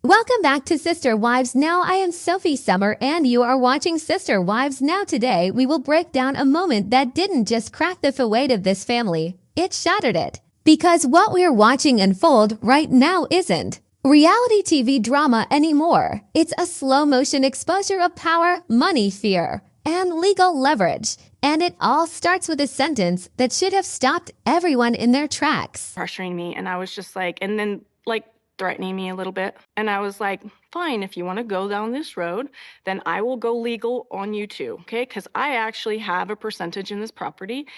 Welcome back to Sister Wives Now. I am Sophie Summer and you are watching Sister Wives Now. Today, we will break down a moment that didn't just crack the facade of this family, it shattered it. Because what we're watching unfold right now isn't reality TV drama anymore. It's a slow-motion exposure of power, money, fear, and legal leverage. And it all starts with a sentence that should have stopped everyone in their tracks. Pressuring me, and I was just like, and then threatening me a little bit. And I was like, fine, if you want to go down this road, then I will go legal on you too, okay? Because I actually have a percentage in this property,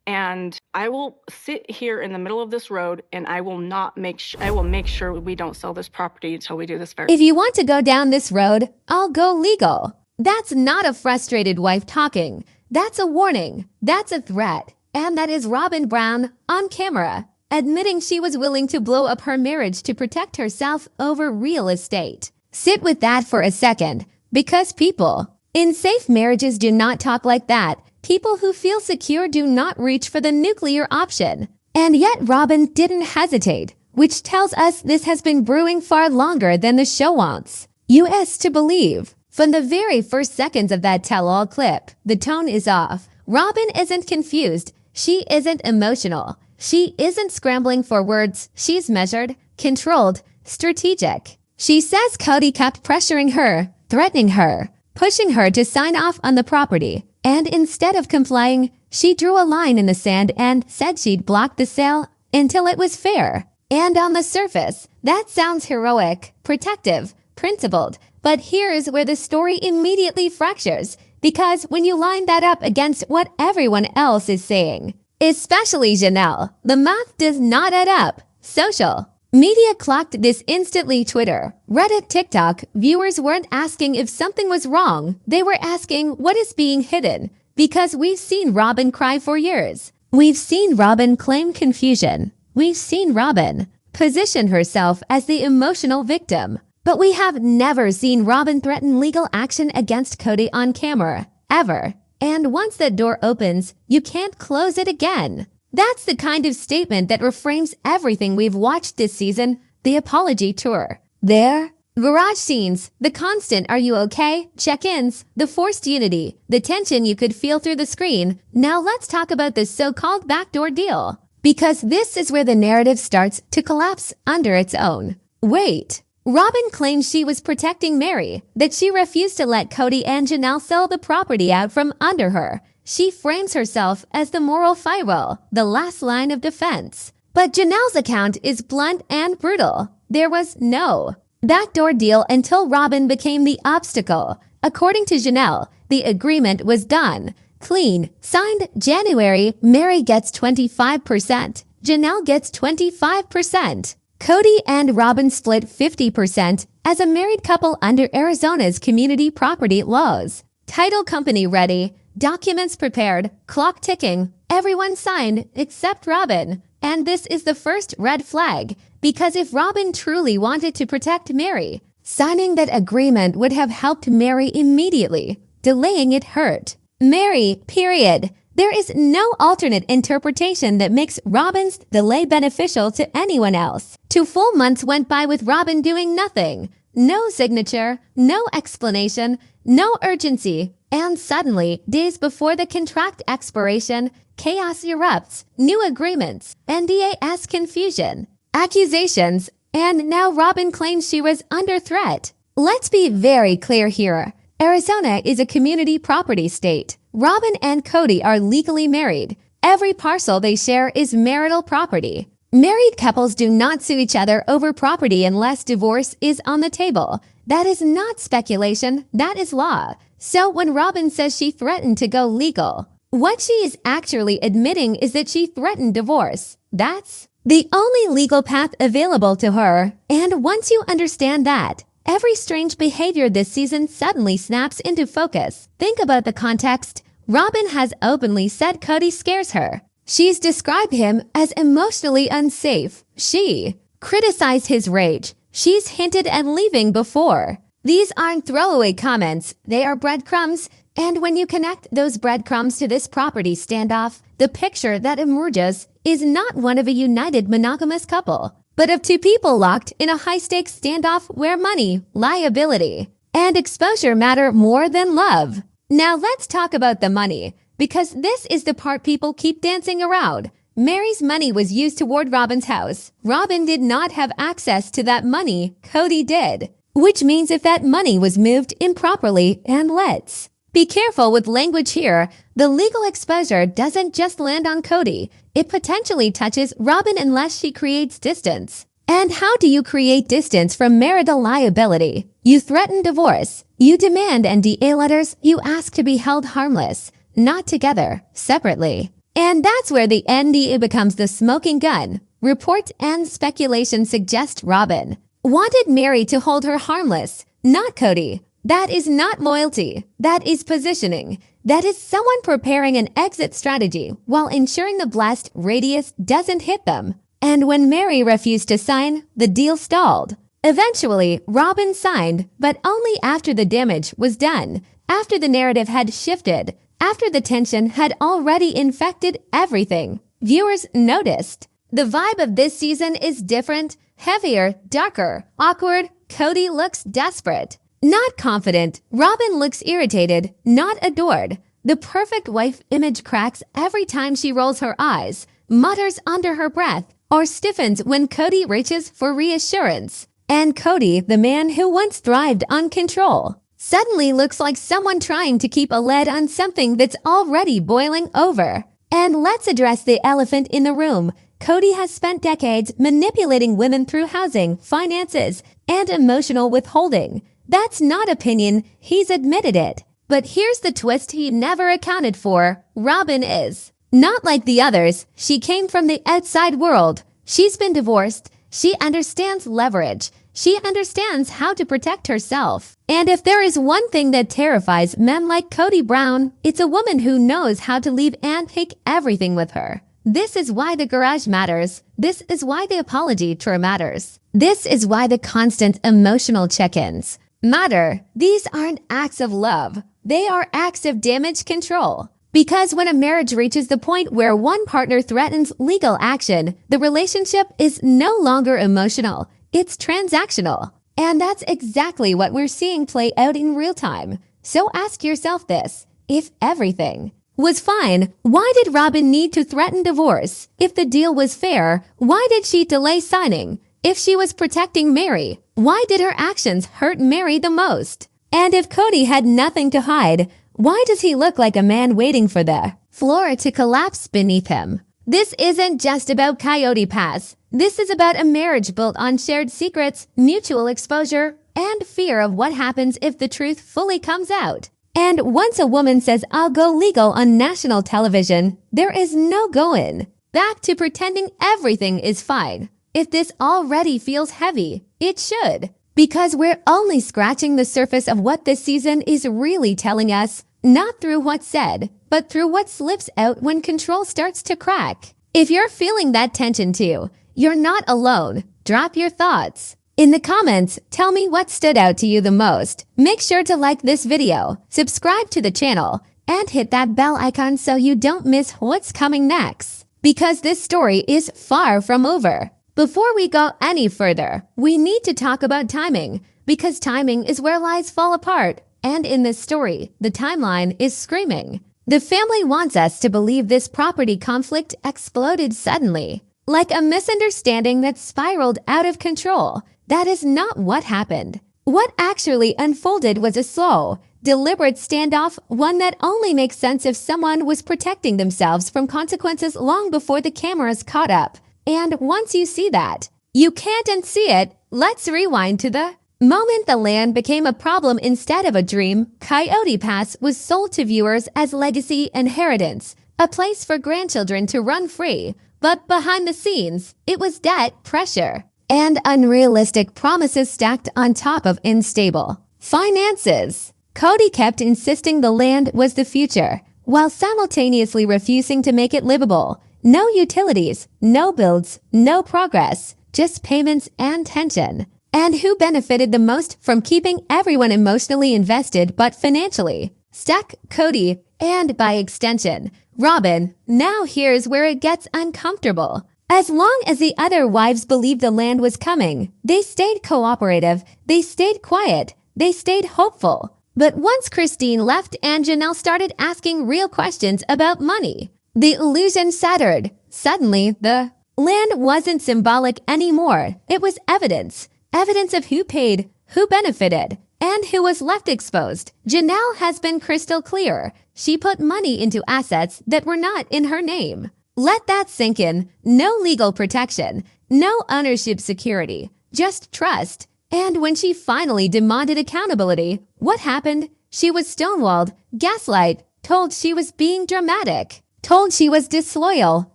and I will sit here in the middle of this road, and I will make sure we don't sell this property until we do this If you want to go down this road, I'll go legal. That's not a frustrated wife talking. That's a warning. That's a threat. And that is Robyn Brown on camera, admitting she was willing to blow up her marriage to protect herself over real estate. Sit with that for a second, because people in safe marriages do not talk like that. People who feel secure do not reach for the nuclear option. And yet Robyn didn't hesitate, which tells us this has been brewing far longer than the show wants us to believe. From the very first seconds of that tell-all clip, the tone is off. Robyn isn't confused. She isn't emotional. She isn't scrambling for words. She's measured, controlled, strategic. She says Cody kept pressuring her, threatening her, pushing her to sign off on the property. And instead of complying, she drew a line in the sand and said she'd block the sale until it was fair. And on the surface, that sounds heroic, protective, principled. But here's where the story immediately fractures. Because when you line that up against what everyone else is saying, especially Janelle, the math does not add up. Social media clocked this instantly. Twitter, Reddit, TikTok, viewers weren't asking if something was wrong. They were asking what is being hidden. Because we've seen Robyn cry for years. We've seen Robyn claim confusion. We've seen Robyn position herself as the emotional victim. But we have never seen Robyn threaten legal action against Cody on camera, ever. And once that door opens, you can't close it again. That's the kind of statement that reframes everything we've watched this season, the apology tour. There, garage scenes, the constant "are you okay?" check-ins, the forced unity, the tension you could feel through the screen. Now let's talk about this so-called backdoor deal. Because this is where the narrative starts to collapse under its own weight. Robyn claims she was protecting Mary, that she refused to let Cody and Janelle sell the property out from under her. She frames herself as the moral firewall, the last line of defense. But Janelle's account is blunt and brutal. There was no backdoor deal until Robyn became the obstacle. According to Janelle, the agreement was done, clean, signed January. Mary gets 25%. Janelle gets 25%. Cody and Robyn split 50% as a married couple under Arizona's community property laws. Title company ready, documents prepared, clock ticking. Everyone signed except Robyn. And this is the first red flag, because if Robyn truly wanted to protect Mary, signing that agreement would have helped Mary immediately. Delaying it hurt Mary, period. There is no alternate interpretation that makes Robyn's delay beneficial to anyone else. 2 full months went by with Robyn doing nothing. No signature, no explanation, no urgency. And suddenly, days before the contract expiration, chaos erupts. New agreements, NDAs confusion, accusations, and now Robyn claims she was under threat. Let's be very clear here. Arizona is a community property state. Robyn and Cody are legally married. Every parcel they share is marital property. Married couples do not sue each other over property unless divorce is on the table. That is not speculation, that is law. So when Robyn says she threatened to go legal, what she is actually admitting is that she threatened divorce. That's the only legal path available to her. And once you understand that, every strange behavior this season suddenly snaps into focus. Think about the context. Robyn has openly said Cody scares her. She's described him as emotionally unsafe. She criticized his rage. She's hinted at leaving before. These aren't throwaway comments. They are breadcrumbs. And when you connect those breadcrumbs to this property standoff, the picture that emerges is not one of a united monogamous couple. but of two people locked in a high-stakes standoff where money, liability, and exposure matter more than love. Now let's talk about the money, because this is the part people keep dancing around. Mary's money was used toward Robyn's house. Robyn did not have access to that money, Cody did. Which means if that money was moved improperly, and let's be careful with language here, the legal exposure doesn't just land on Cody. It potentially touches Robyn unless she creates distance. And how do you create distance from marital liability? You threaten divorce. You demand NDA letters. You ask to be held harmless. Not together, separately. And that's where the NDA becomes the smoking gun. Reports and speculation suggest Robyn wanted Mary to hold her harmless, not Cody. That is not loyalty. That is positioning. That is someone preparing an exit strategy while ensuring the blast radius doesn't hit them. And when Mary refused to sign, the deal stalled. Eventually, Robyn signed, but only after the damage was done, after the narrative had shifted, after the tension had already infected everything. Viewers noticed. The vibe of this season is different, heavier, darker, awkward. Cody looks desperate. Not confident. Robyn looks irritated, not adored. The perfect wife image cracks every time she rolls her eyes, mutters under her breath, or stiffens when Cody reaches for reassurance. And Cody, the man who once thrived on control, suddenly looks like someone trying to keep a lid on something that's already boiling over. And let's address the elephant in the room. Cody has spent decades manipulating women through housing, finances, and emotional withholding. That's not opinion, he's admitted it. But here's the twist he never accounted for. Robyn is not like the others. She came from the outside world. She's been divorced. She understands leverage. She understands how to protect herself. And if there is one thing that terrifies men like Kody Brown, it's a woman who knows how to leave and take everything with her. This is why the garage matters. This is why the apology tour matters. This is why the constant emotional check-ins matter. These aren't acts of love. They are acts of damage control. Because when a marriage reaches the point where one partner threatens legal action, the relationship is no longer emotional. It's transactional. And that's exactly what we're seeing play out in real time. So ask yourself this. If everything was fine, why did Robyn need to threaten divorce? If the deal was fair, why did she delay signing? If she was protecting Mary, why did her actions hurt Mary the most? And if Cody had nothing to hide, why does he look like a man waiting for the floor to collapse beneath him? This isn't just about Coyote Pass. This is about a marriage built on shared secrets, mutual exposure, and fear of what happens if the truth fully comes out. And once a woman says, "I'll go legal" on national television, there is no going back to pretending everything is fine. If this already feels heavy, it should. Because we're only scratching the surface of what this season is really telling us, not through what's said, but through what slips out when control starts to crack. If you're feeling that tension too, you're not alone. Drop your thoughts in the comments. Tell me what stood out to you the most. Make sure to like this video, subscribe to the channel, and hit that bell icon so you don't miss what's coming next. Because this story is far from over. Before we go any further, we need to talk about timing, because timing is where lies fall apart. And in this story, the timeline is screaming. The family wants us to believe this property conflict exploded suddenly, like a misunderstanding that spiraled out of control. That is not what happened. What actually unfolded was a slow, deliberate standoff, one that only makes sense if someone was protecting themselves from consequences long before the cameras caught up. And once you see that, you can't unsee it. Let's rewind to the moment the land became a problem instead of a dream. Coyote Pass was sold to viewers as legacy inheritance, a place for grandchildren to run free. But behind the scenes, it was debt, pressure, and unrealistic promises stacked on top of unstable finances. Cody kept insisting the land was the future, while simultaneously refusing to make it livable. No utilities, no builds, no progress, just payments and tension. And who benefited the most from keeping everyone emotionally invested but financially stuck? Cody, and by extension, Robyn. Now here's where it gets uncomfortable. As long as the other wives believed the land was coming, they stayed cooperative, they stayed quiet, they stayed hopeful. But once Christine left and Janelle started asking real questions about money, the illusion shattered. Suddenly, the land wasn't symbolic anymore. It was evidence. Evidence of who paid, who benefited, and who was left exposed. Janelle has been crystal clear. She put money into assets that were not in her name. Let that sink in. No legal protection, no ownership security, just trust. And when she finally demanded accountability, what happened? She was stonewalled, gaslight, told she was being dramatic, told she was disloyal.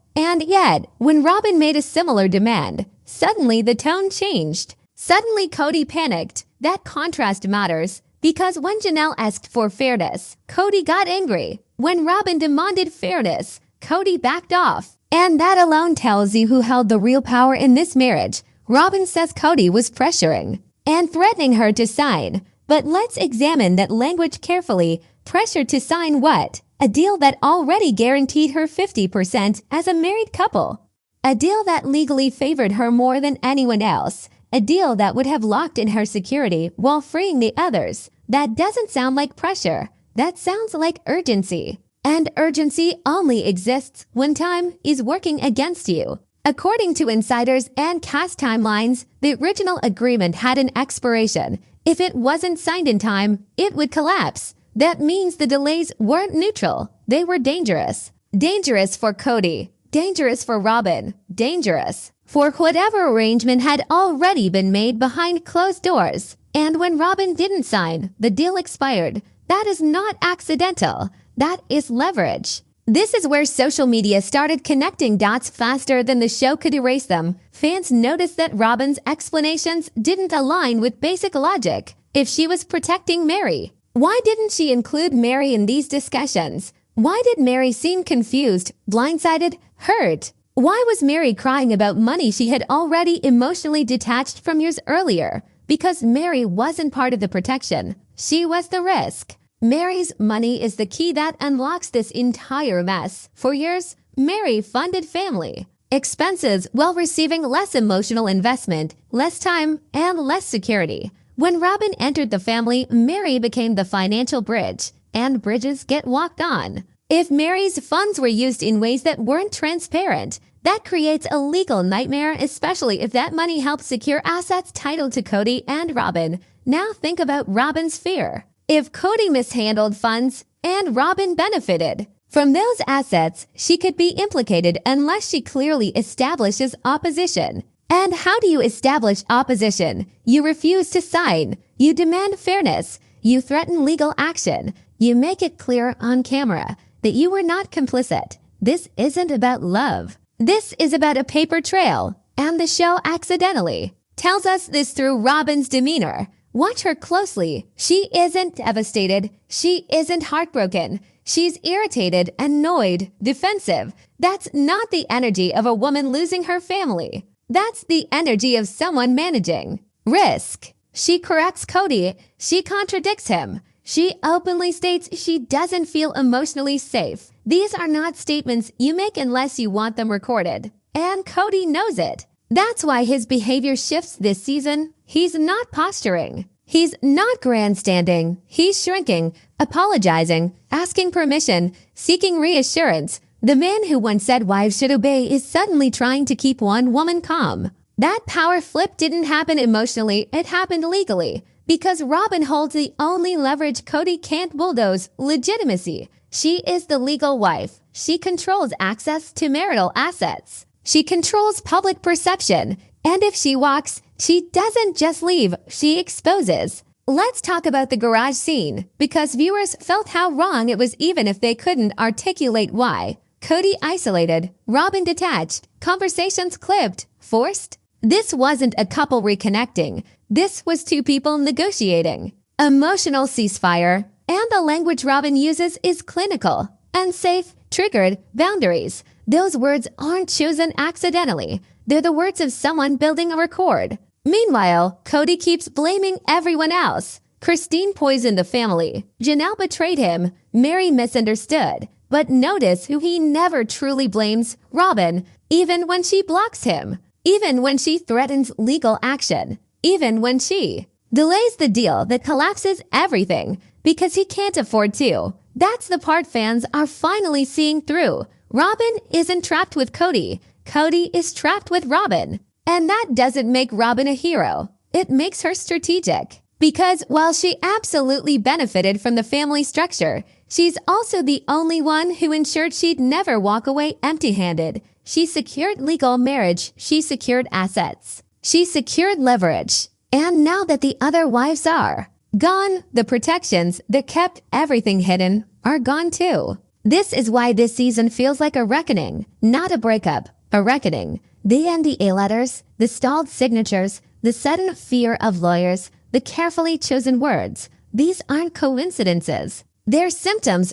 And yet, when Robyn made a similar demand, suddenly the tone changed. Suddenly Cody panicked. That contrast matters, because when Janelle asked for fairness, Cody got angry. When Robyn demanded fairness, Cody backed off. And that alone tells you who held the real power in this marriage. Robyn says Cody was pressuring and threatening her to sign. But let's examine that language carefully. Pressure to sign what? A deal that already guaranteed her 50% as a married couple. A deal that legally favored her more than anyone else. A deal that would have locked in her security while freeing the others. That doesn't sound like pressure. That sounds like urgency. And urgency only exists when time is working against you. According to insiders and cast timelines, the original agreement had an expiration. If it wasn't signed in time, it would collapse. That means the delays weren't neutral. They were dangerous. Dangerous for Cody. Dangerous for Robyn. Dangerous for whatever arrangement had already been made behind closed doors. And when Robyn didn't sign, the deal expired. That is not accidental. That is leverage. This is where social media started connecting dots faster than the show could erase them. Fans noticed that Robyn's explanations didn't align with basic logic. If she was protecting Mary, why didn't she include Mary in these discussions? Why did Mary seem confused, blindsided, hurt? Why was Mary crying about money she had already emotionally detached from years earlier? Because Mary wasn't part of the protection. She was the risk. Mary's money is the key that unlocks this entire mess. For years, Mary funded family expenses while receiving less emotional investment, less time, and less security. When Robyn entered the family, Mary became the financial bridge, and bridges get walked on. If Mary's funds were used in ways that weren't transparent, that creates a legal nightmare, especially if that money helps secure assets titled to Cody and Robyn. Now think about Robyn's fear. If Cody mishandled funds and Robyn benefited from those assets, she could be implicated unless she clearly establishes opposition. And how do you establish opposition? You refuse to sign. You demand fairness. You threaten legal action. You make it clear on camera that you were not complicit. This isn't about love. This is about a paper trail. And the show accidentally tells us this through Robyn's demeanor. Watch her closely. She isn't devastated. She isn't heartbroken. She's irritated, annoyed, defensive. That's not the energy of a woman losing her family. That's the energy of someone managing risk. She corrects Cody. She contradicts him. She openly states she doesn't feel emotionally safe. These are not statements you make unless you want them recorded. And Cody knows it. That's why his behavior shifts this season. He's not posturing. He's not grandstanding. He's shrinking, apologizing, asking permission, seeking reassurance. The man who once said wives should obey is suddenly trying to keep one woman calm. That power flip didn't happen emotionally, it happened legally. Because Robyn holds the only leverage Cody can't bulldoze, legitimacy. She is the legal wife. She controls access to marital assets. She controls public perception. And if she walks, she doesn't just leave, she exposes. Let's talk about the garage scene, because viewers felt how wrong it was even if they couldn't articulate why. Cody isolated, Robyn detached, conversations clipped, forced. This wasn't a couple reconnecting. This was two people negotiating. Emotional ceasefire. And the language Robyn uses is clinical, unsafe, triggered, boundaries. Those words aren't chosen accidentally. They're the words of someone building a record. Meanwhile, Cody keeps blaming everyone else. Christine poisoned the family. Janelle betrayed him. Mary misunderstood. But notice who he never truly blames, Robyn. even when she blocks him, even when she threatens legal action, even when she delays the deal that collapses everything because he can't afford to. That's the part fans are finally seeing through. Robyn isn't trapped with Cody. Cody is trapped with Robyn. And that doesn't make Robyn a hero. It makes her strategic. Because while she absolutely benefited from the family structure, she's also the only one who ensured she'd never walk away empty-handed. She secured legal marriage. She secured assets. She secured leverage. And now that the other wives are gone, the protections that kept everything hidden are gone too. This is why this season feels like a reckoning, not a breakup, a reckoning. The NDA letters, the stalled signatures, the sudden fear of lawyers, the carefully chosen words. These aren't coincidences. They're symptoms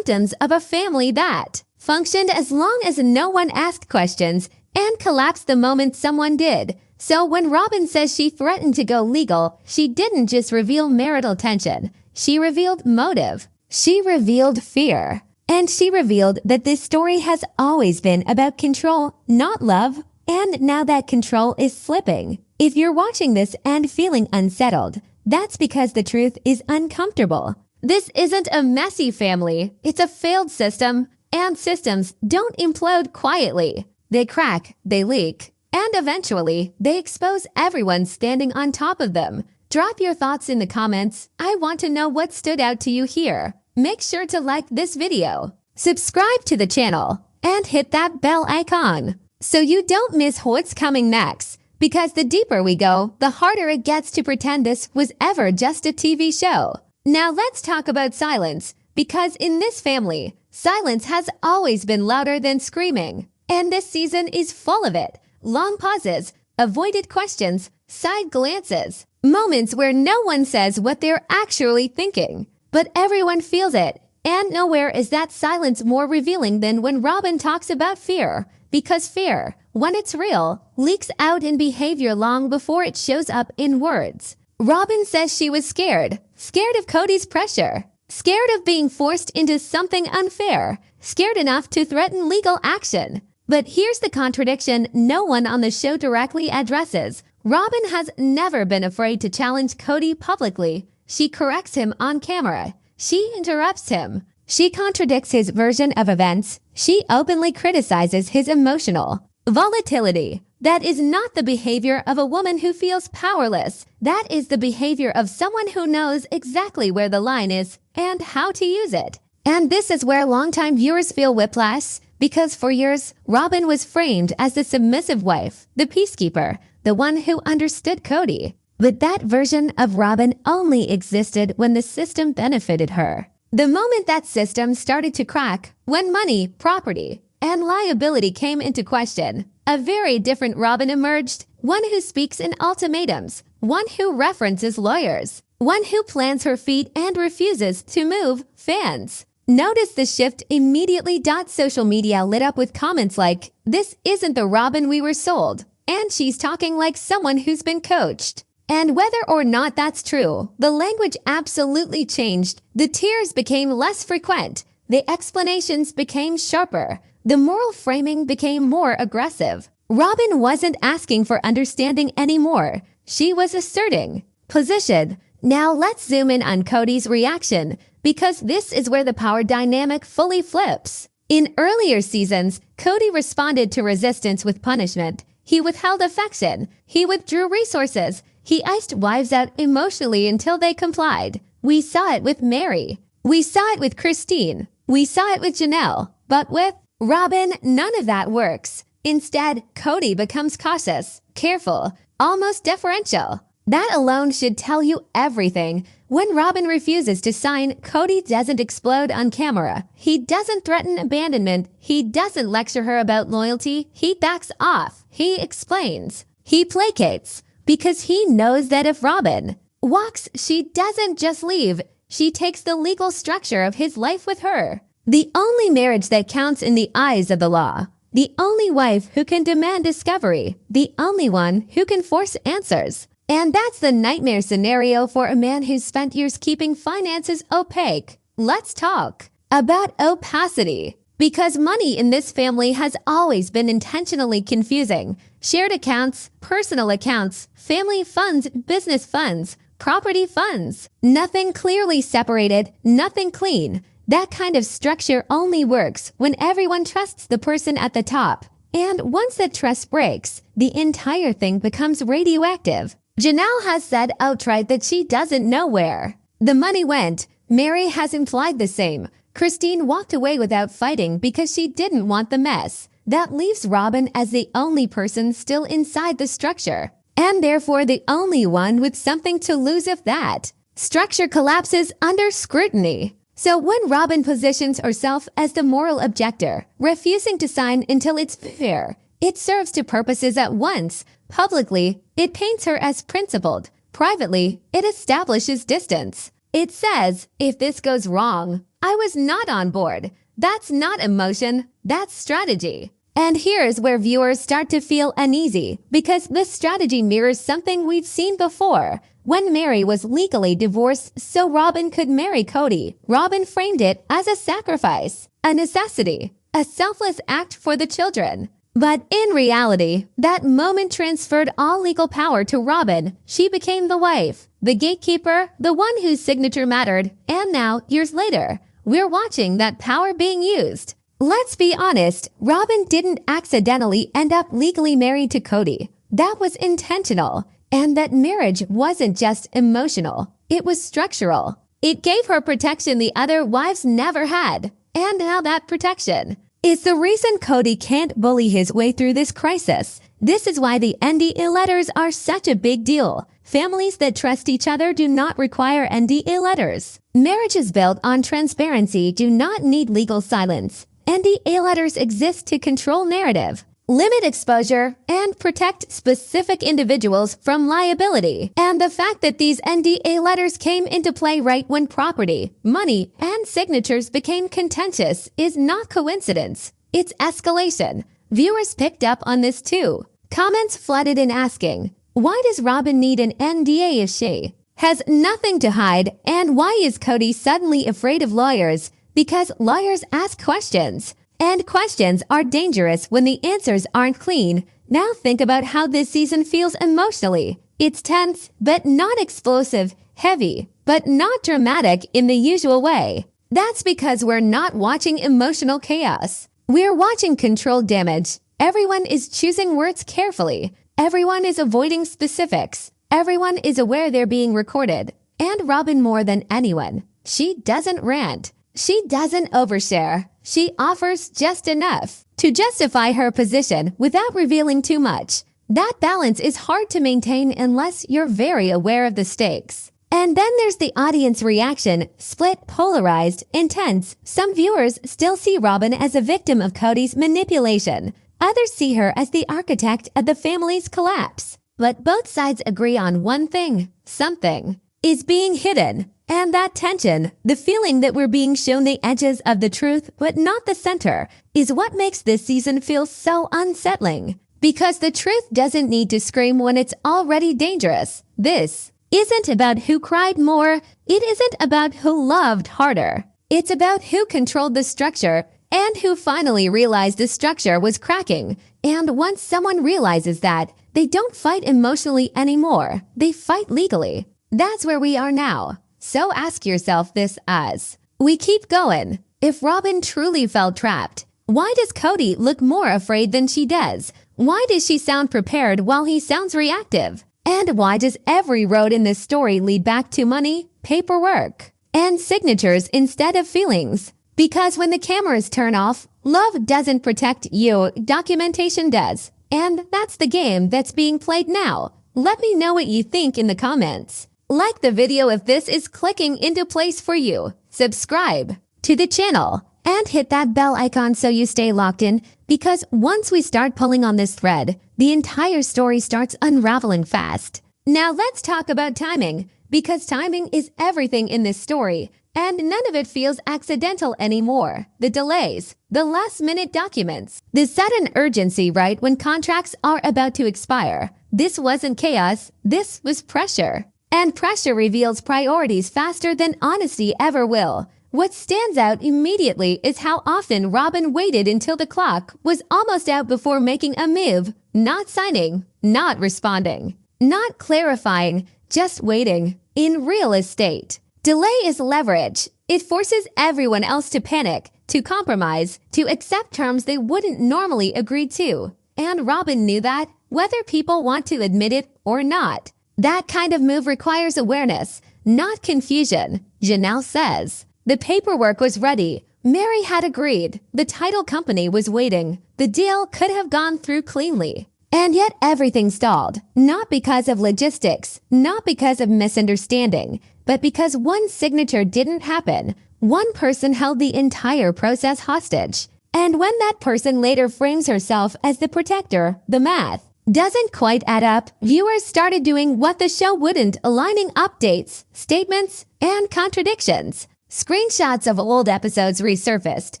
of a family that functioned as long as no one asked questions and collapsed the moment someone did. So when Robyn says she threatened to go legal, she didn't just reveal marital tension. She revealed motive. She revealed fear. And she revealed that this story has always been about control, not love. And now that control is slipping. If you're watching this and feeling unsettled, that's because the truth is uncomfortable. This isn't a messy family. It's a failed system. And systems don't implode quietly. They crack, they leak, and eventually, they expose everyone standing on top of them. Drop your thoughts in the comments. I want to know what stood out to you here. Make sure to like this video, subscribe to the channel, and hit that bell icon so you don't miss what's coming next. Because the deeper we go, the harder it gets to pretend this was ever just a TV show. Now let's talk about silence, because in this family, silence has always been louder than screaming. And this season is full of it. Long pauses, avoided questions, side glances, moments where no one says what they're actually thinking. But everyone feels it. And nowhere is that silence more revealing than when Robyn talks about fear. Because fear, when it's real, leaks out in behavior long before it shows up in words. Robyn says she was scared. Scared of Cody's pressure. Scared of being forced into something unfair. Scared enough to threaten legal action. But here's the contradiction no one on the show directly addresses. Robyn has never been afraid to challenge Cody publicly. She corrects him on camera. She interrupts him. She contradicts his version of events. She openly criticizes his emotional volatility. That is not the behavior of a woman who feels powerless. That is the behavior of someone who knows exactly where the line is and how to use it. And this is where longtime viewers feel whiplash. Because for years, Robyn was framed as the submissive wife, the peacekeeper, the one who understood Cody. But that version of Robyn only existed when the system benefited her. The moment that system started to crack, when money, property, and liability came into question, a very different Robyn emerged, one who speaks in ultimatums, one who references lawyers, one who plants her feet and refuses to move fans. Notice the shift immediately. Social media lit up with comments like, "This isn't the Robyn we were sold," and "She's talking like someone who's been coached." And whether or not that's true, the language absolutely changed. The tears became less frequent. The explanations became sharper. The moral framing became more aggressive. Robyn wasn't asking for understanding anymore. She was asserting position. Now let's zoom in on Cody's reaction, because this is where the power dynamic fully flips. In earlier seasons, Cody responded to resistance with punishment. He withheld affection. He withdrew resources. He iced wives out emotionally until they complied. We saw it with Mary. We saw it with Christine. We saw it with Janelle. But with Robyn, none of that works. Instead, Cody becomes cautious, careful, almost deferential. That alone should tell you everything. When Robyn refuses to sign, Cody doesn't explode on camera. He doesn't threaten abandonment. He doesn't lecture her about loyalty. He backs off. He explains. He placates. Because he knows that if Robyn walks, she doesn't just leave. She takes the legal structure of his life with her. The only marriage that counts in the eyes of the law. The only wife who can demand discovery. The only one who can force answers. And that's the nightmare scenario for a man who's spent years keeping finances opaque. Let's talk about opacity. Because money in this family has always been intentionally confusing. Shared accounts, personal accounts, family funds, business funds, property funds. Nothing clearly separated, nothing clean. That kind of structure only works when everyone trusts the person at the top. And once that trust breaks, the entire thing becomes radioactive. Janelle has said outright that she doesn't know where the money went. Mary has implied the same. Christine walked away without fighting because she didn't want the mess. That leaves Robyn as the only person still inside the structure, and therefore the only one with something to lose if that structure collapses under scrutiny. So when Robyn positions herself as the moral objector, refusing to sign until it's fair, it serves two purposes at once. Publicly, it paints her as principled. Privately, it establishes distance. It says, if this goes wrong, I was not on board. That's not emotion, that's strategy. And here's where viewers start to feel uneasy, because this strategy mirrors something we've seen before. When Mary was legally divorced so Robyn could marry Cody, Robyn framed it as a sacrifice, a necessity, a selfless act for the children. But in reality, that moment transferred all legal power to Robyn. She became the wife, the gatekeeper, the one whose signature mattered, and now, years later, we're watching that power being used. Let's be honest, Robyn didn't accidentally end up legally married to Cody. That was intentional. And that marriage wasn't just emotional, it was structural. It gave her protection the other wives never had. And now that protection is the reason Cody can't bully his way through this crisis. This is why the NDA letters are such a big deal. Families that trust each other do not require NDA letters. Marriages built on transparency do not need legal silence. NDA letters exist to control narrative, limit exposure, and protect specific individuals from liability. And the fact that these NDA letters came into play right when property, money, and signatures became contentious is not coincidence. It's escalation. Viewers picked up on this too. Comments flooded in asking, why does Robyn need an NDA if she has nothing to hide? And why is Cody suddenly afraid of lawyers? Because lawyers ask questions. And questions are dangerous when the answers aren't clean. Now think about how this season feels emotionally. It's tense, but not explosive, heavy, but not dramatic in the usual way. That's because we're not watching emotional chaos. We're watching controlled damage. Everyone is choosing words carefully. Everyone is avoiding specifics. Everyone is aware they're being recorded. And Robyn more than anyone. She doesn't rant. She doesn't overshare. She offers just enough to justify her position without revealing too much. That balance is hard to maintain unless you're very aware of the stakes. And then there's the audience reaction, split, polarized, intense. Some viewers still see Robyn as a victim of Cody's manipulation. Others see her as the architect of the family's collapse. But both sides agree on one thing. Something is being hidden. And that tension, the feeling that we're being shown the edges of the truth but not the center, is what makes this season feel so unsettling. Because the truth doesn't need to scream when it's already dangerous. This isn't about who cried more. It isn't about who loved harder. It's about who controlled the structure and who finally realized the structure was cracking. And once someone realizes that, they don't fight emotionally anymore. They fight legally. That's where we are now. So ask yourself this as we keep going. If Robyn truly felt trapped, why does Cody look more afraid than she does? Why does she sound prepared while he sounds reactive? And why does every road in this story lead back to money, paperwork, and signatures instead of feelings? Because when the cameras turn off, love doesn't protect you, documentation does. And that's the game that's being played now. Let me know what you think in the comments. Like the video if this is clicking into place for you. Subscribe to the channel and hit that bell icon so you stay locked in, because once we start pulling on this thread, the entire story starts unraveling fast. Now let's talk about timing, because timing is everything in this story, and none of it feels accidental anymore. The delays, the last-minute documents, the sudden urgency right when contracts are about to expire. This wasn't chaos, this was pressure. And pressure reveals priorities faster than honesty ever will. What stands out immediately is how often Robyn waited until the clock was almost out before making a move, not signing, not responding, not clarifying, just waiting. In real estate, delay is leverage. It forces everyone else to panic, to compromise, to accept terms they wouldn't normally agree to. And Robyn knew that, whether people want to admit it or not. That kind of move requires awareness, not confusion, Janelle says. The paperwork was ready. Mary had agreed. The title company was waiting. The deal could have gone through cleanly. And yet everything stalled, not because of logistics, not because of misunderstanding, but because one signature didn't happen. One person held the entire process hostage. And when that person later frames herself as the protector, the math doesn't quite add up. Viewers started doing what the show wouldn't, aligning updates, statements, and contradictions. Screenshots of old episodes resurfaced.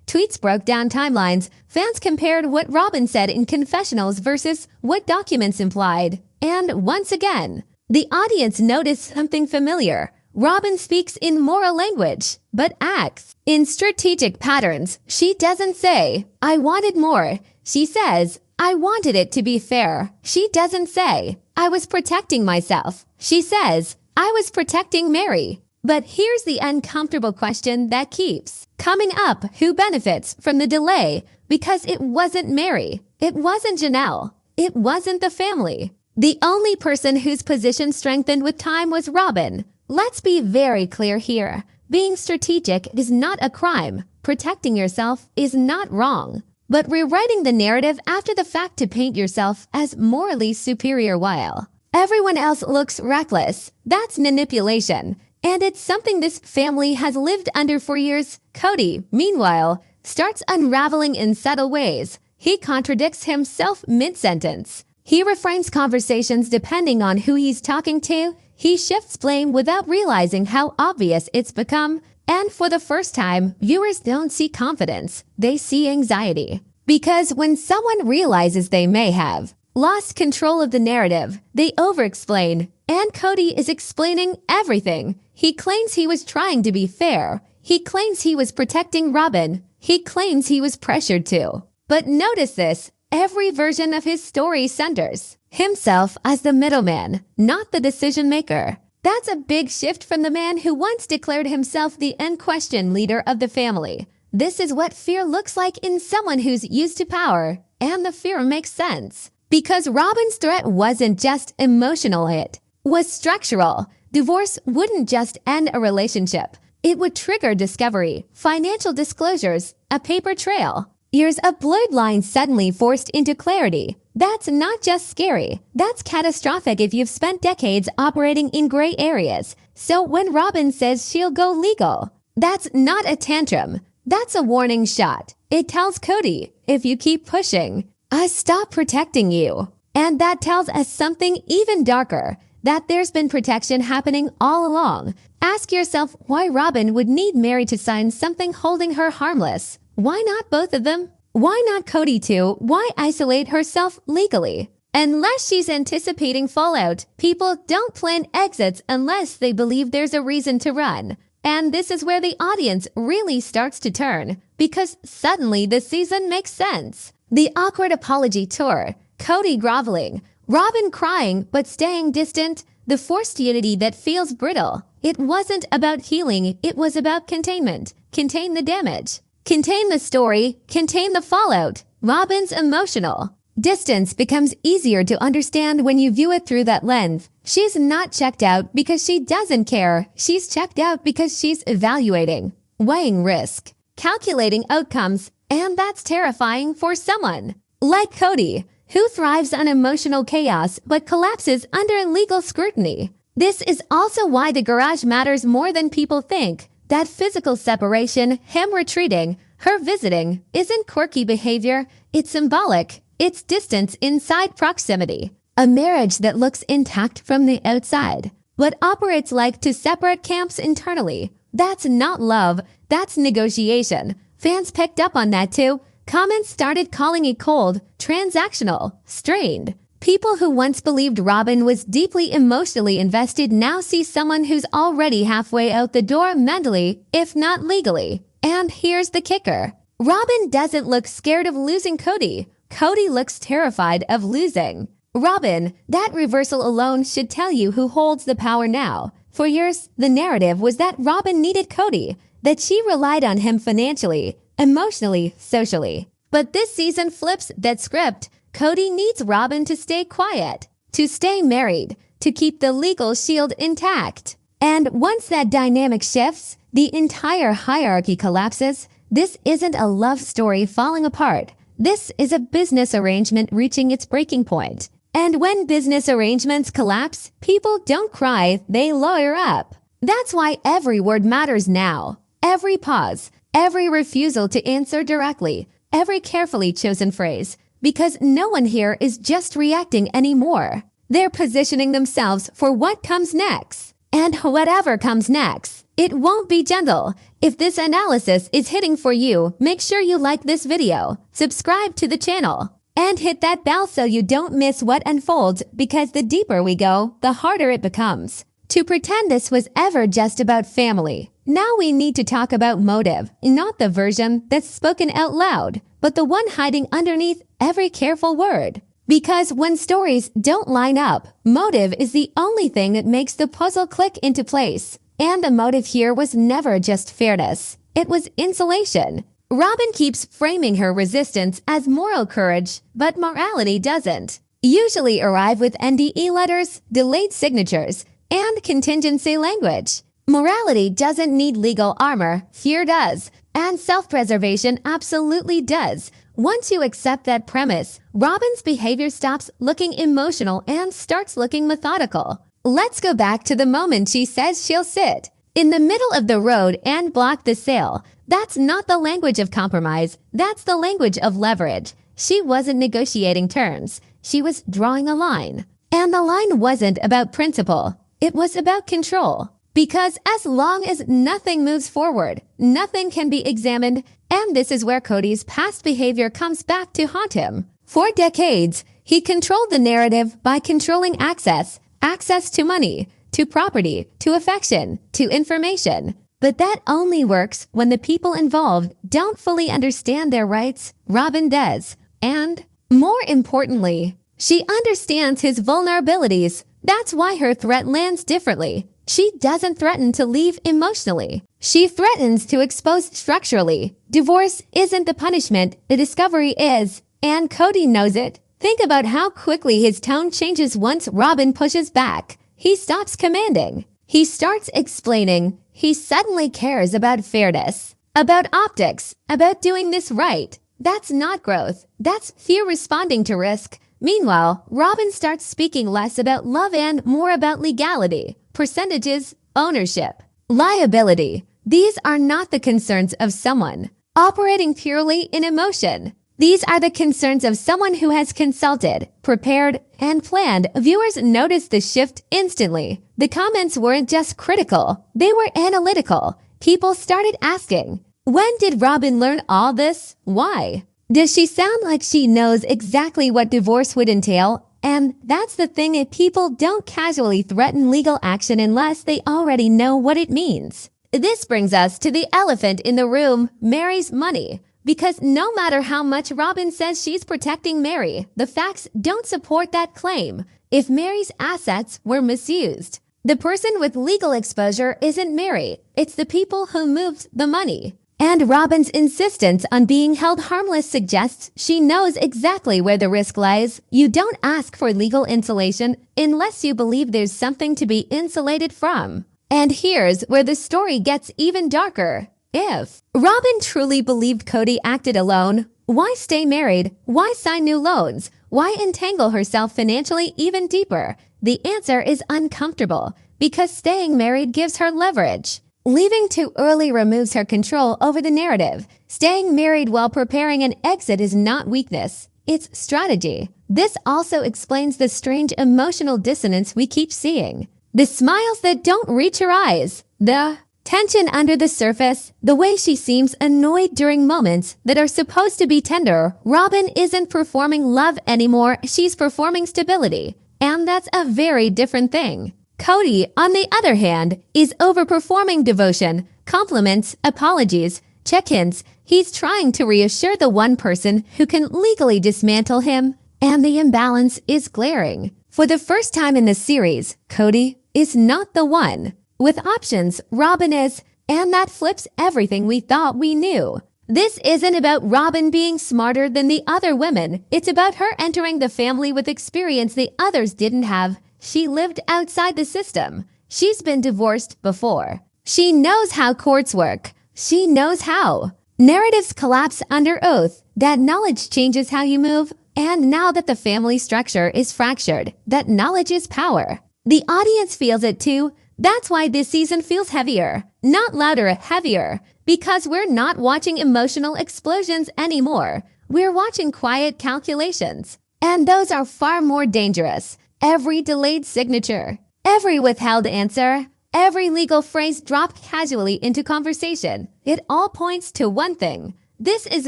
Tweets broke down timelines. Fans compared what Robyn said in confessionals versus what documents implied. And once again, the audience noticed something familiar. Robyn speaks in moral language, but acts in strategic patterns. She doesn't say, "I wanted more." She says, "I wanted it to be fair." She doesn't say, "I was protecting myself." She says, "I was protecting Mary." But here's the uncomfortable question that keeps coming up. Who benefits from the delay? Because it wasn't Mary. It wasn't Janelle. It wasn't the family. The only person whose position strengthened with time was Robyn. Let's be very clear here. Being strategic is not a crime. Protecting yourself is not wrong. But rewriting the narrative after the fact to paint yourself as morally superior while everyone else looks reckless, that's manipulation. And it's something this family has lived under for years. Cody, meanwhile, starts unraveling in subtle ways. He contradicts himself mid-sentence. He reframes conversations depending on who he's talking to. He shifts blame without realizing how obvious it's become. And for the first time, viewers don't see confidence. They see anxiety. Because when someone realizes they may have lost control of the narrative, they over-explain. And Cody is explaining everything. He claims he was trying to be fair. He claims he was protecting Robyn. He claims he was pressured to. But notice this, every version of his story centers himself as the middleman, not the decision maker. That's a big shift from the man who once declared himself the unquestioned leader of the family. This is what fear looks like in someone who's used to power. And the fear makes sense. Because Robyn's threat wasn't just emotional, it was structural. Divorce wouldn't just end a relationship. It would trigger discovery, financial disclosures, a paper trail. Years of blurred lines suddenly forced into clarity. That's not just scary. That's catastrophic if you've spent decades operating in gray areas. So when Robyn says she'll go legal, that's not a tantrum. That's a warning shot. It tells Cody, if you keep pushing, I stop protecting you. And that tells us something even darker, that there's been protection happening all along. Ask yourself why Robyn would need Mary to sign something holding her harmless. Why not both of them? Why not Cody too? Why isolate herself legally? Unless she's anticipating fallout, people don't plan exits unless they believe there's a reason to run. And this is where the audience really starts to turn, because suddenly the season makes sense. The awkward apology tour, Cody groveling, Robyn crying but staying distant, the forced unity that feels brittle. It wasn't about healing, it was about containment. Contain the damage. Contain the story, contain the fallout. Robyn's emotional distance becomes easier to understand when you view it through that lens. She's not checked out because she doesn't care. She's checked out because she's evaluating, weighing risk, calculating outcomes, and that's terrifying for someone like Cody, who thrives on emotional chaos but collapses under legal scrutiny. This is also why the garage matters more than people think. That physical separation, him retreating, her visiting, isn't quirky behavior. It's symbolic. It's distance inside proximity. A marriage that looks intact from the outside, but operates like two separate camps internally. That's not love. That's negotiation. Fans picked up on that too. Comments started calling it cold, transactional, strained. People who once believed Robyn was deeply emotionally invested now see someone who's already halfway out the door mentally, if not legally. And here's the kicker. Robyn doesn't look scared of losing Cody. Cody looks terrified of losing Robyn. That reversal alone should tell you who holds the power now. For years, the narrative was that Robyn needed Cody, that she relied on him financially, emotionally, socially. But this season flips that script. Cody needs Robyn to stay quiet, to stay married, to keep the legal shield intact. And once that dynamic shifts, the entire hierarchy collapses. This isn't a love story falling apart. This is a business arrangement reaching its breaking point. And when business arrangements collapse, people don't cry, they lawyer up. That's why every word matters now. Every pause, every refusal to answer directly, every carefully chosen phrase. Because no one here is just reacting anymore. They're positioning themselves for what comes next. And whatever comes next, it won't be gentle. If this analysis is hitting for you, make sure you like this video, subscribe to the channel, and hit that bell so you don't miss what unfolds, because the deeper we go, the harder it becomes to pretend this was ever just about family. Now we need to talk about motive, not the version that's spoken out loud, but the one hiding underneath every careful word. Because when stories don't line up, motive is the only thing that makes the puzzle click into place. And the motive here was never just fairness. It was insulation. Robyn keeps framing her resistance as moral courage, but morality doesn't. Usually arrive with NDA letters, delayed signatures, and contingency language. Morality doesn't need legal armor, fear does. And self-preservation absolutely does. Once you accept that premise, Robyn's behavior stops looking emotional and starts looking methodical. Let's go back to the moment she says she'll sit in the middle of the road and block the sale. That's not the language of compromise. That's the language of leverage. She wasn't negotiating terms. She was drawing a line. And the line wasn't about principle. It was about control. Because as long as nothing moves forward, nothing can be examined, and this is where Cody's past behavior comes back to haunt him. For decades, he controlled the narrative by controlling access to money, to property, to affection, to information. But that only works when the people involved don't fully understand their rights. Robyn does. And, more importantly, she understands his vulnerabilities. That's why her threat lands differently. She doesn't threaten to leave emotionally. She threatens to expose structurally. Divorce isn't the punishment, the discovery is. And Cody knows it. Think about how quickly his tone changes once Robyn pushes back. He stops commanding. He starts explaining. He suddenly cares about fairness, about optics, about doing this right. That's not growth. That's fear responding to risk. Meanwhile, Robyn starts speaking less about love and more about legality, percentages, ownership, liability. These are not the concerns of someone operating purely in emotion. These are the concerns of someone who has consulted, prepared, and planned. Viewers noticed the shift instantly. The comments weren't just critical, they were analytical. People started asking, when did Robyn learn all this? Why? Does she sound like she knows exactly what divorce would entail? And that's the thing, if people don't casually threaten legal action unless they already know what it means. This brings us to the elephant in the room, Mary's money. Because no matter how much Robyn says she's protecting Mary, the facts don't support that claim. If Mary's assets were misused, the person with legal exposure isn't Mary, it's the people who moved the money. And Robyn's insistence on being held harmless suggests she knows exactly where the risk lies. You don't ask for legal insulation unless you believe there's something to be insulated from. And here's where the story gets even darker. If Robyn truly believed Cody acted alone, why stay married? Why sign new loans? Why entangle herself financially even deeper? The answer is uncomfortable, because staying married gives her leverage. Leaving too early removes her control over the narrative. Staying married while preparing an exit is not weakness, it's strategy. This also explains the strange emotional dissonance we keep seeing. The smiles that don't reach her eyes. The Tension under the surface, the way she seems annoyed during moments that are supposed to be tender. Robyn isn't performing love anymore, she's performing stability. And that's a very different thing. Cody, on the other hand, is overperforming devotion, compliments, apologies, check-ins. He's trying to reassure the one person who can legally dismantle him, and the imbalance is glaring. For the first time in the series, Cody is not the one. With options, Robyn is, and that flips everything we thought we knew. This isn't about Robyn being smarter than the other women. It's about her entering the family with experience the others didn't have. She lived outside the system. She's been divorced before. She knows how courts work. She knows how. Narratives collapse under oath. That knowledge changes how you move. And now that the family structure is fractured, that knowledge is power. The audience feels it too. That's why this season feels heavier. Not louder, heavier. Because we're not watching emotional explosions anymore. We're watching quiet calculations. And those are far more dangerous. Every delayed signature, every withheld answer, every legal phrase dropped casually into conversation. It all points to one thing. This is